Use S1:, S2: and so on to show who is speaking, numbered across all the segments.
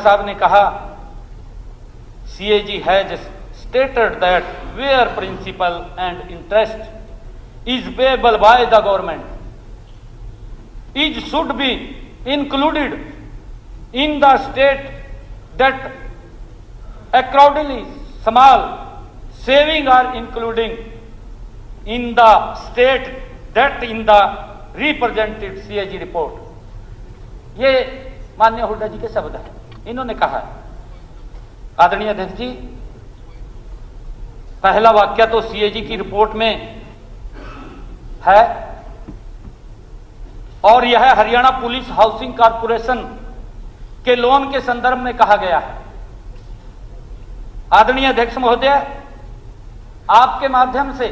S1: साहब ने कहा, CAG has stated that where principal and interest is payable by the government, it should be included in the state that accordingly small saving are including in the state that in the represented CAG report। ये माननीय हुड्डा जी के शब्द हैं, इन्होंने कहा। आदरणीय अध्यक्ष जी, पहला वाक्य तो CAG की रिपोर्ट में है और यह हरियाणा पुलिस हाउसिंग कॉर्पोरेशन के लोन के संदर्भ में कहा गया है। आदरणीय अध्यक्ष महोदय, आपके माध्यम से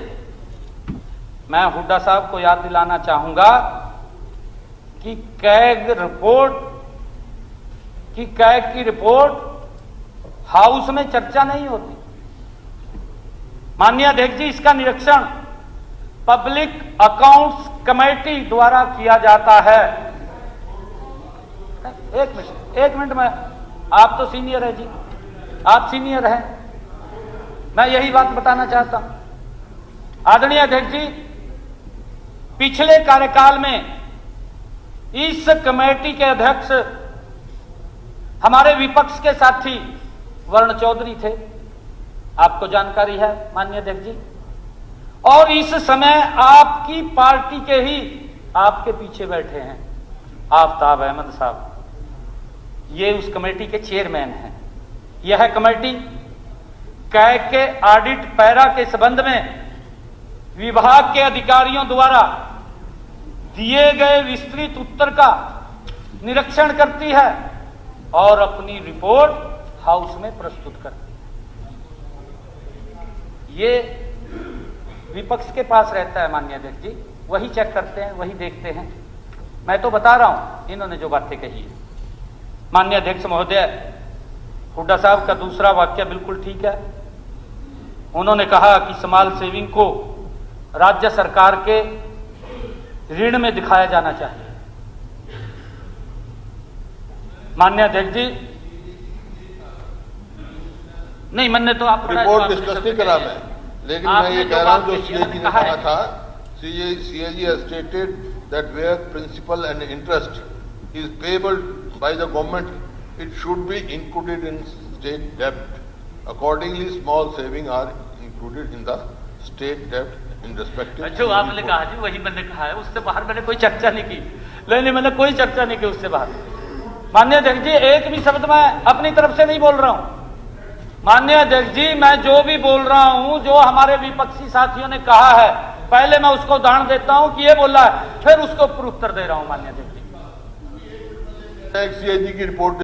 S1: मैं हुड्डा साहब को याद दिलाना चाहूंगा कि कैग की रिपोर्ट हाउस में चर्चा नहीं होती। माननीय अध्यक्ष जी, इसका निरीक्षण पब्लिक अकाउंट्स कमेटी द्वारा किया जाता है। एक मिनट में, आप तो सीनियर है जी, आप सीनियर हैं, मैं यही बात बताना चाहता हूं। आदरणीय अध्यक्ष जी, पिछले कार्यकाल में इस कमेटी के अध्यक्ष हमारे विपक्ष के साथी वरुण चौधरी थे, आपको जानकारी है माननीय अध्यक्ष जी, और इस समय आपकी पार्टी के ही आपके पीछे बैठे हैं आफ्ताब अहमद साहब, ये उस कमेटी के चेयरमैन हैं। यह कमेटी कैग के ऑडिट पैरा के संबंध में विभाग के अधिकारियों द्वारा दिए गए विस्तृत उत्तर का निरीक्षण करती है और अपनी रिपोर्ट हाउस में प्रस्तुत करती है। ये विपक्ष के पास रहता है माननीय अध्यक्ष जी, वही चेक करते हैं, वही देखते हैं। मैं तो बता रहा हूं इन्होंने जो बातें कही है। माननीय अध्यक्ष महोदय, हुड्डा साहब का दूसरा वाक्य बिल्कुल ठीक है। उन्होंने कहा कि स्मॉल सेविंग को राज्य सरकार के ऋण में दिखाया जाना चाहिए। माननीय अध्यक्ष जी, नहीं मैंने तो आप
S2: रिपोर्ट डिस्कस नहीं करा मैं, लेकिन मैं ये कह रहा हूं जो CAG ने कहा था, CAG has stated that where principal and interest is payable by the government, it should be included in state debt. Accordingly, small saving are included in the state debt in respective।
S1: जो आपने कहा जी वही मैंने कहा है, उससे बाहर मैंने कोई चर्चा नहीं की। नहीं, मैंने कोई चर्चा नहीं की उससे बाहर। माननीय अध्यक्ष जी, एक भी शब्द मैं अपनी तरफ से नहीं बोल रहा हूं। माननीय अध्यक्ष जी, मैं जो भी बोल रहा हूं, जो हमारे विपक्षी साथियों ने कहा है, पहले मैं उसको उदाहरण देता हूं कि ये बोला है, फिर उसको उत्तर दे रहा हूं। माननीय अध्यक्ष जी,
S2: CAG की रिपोर्ट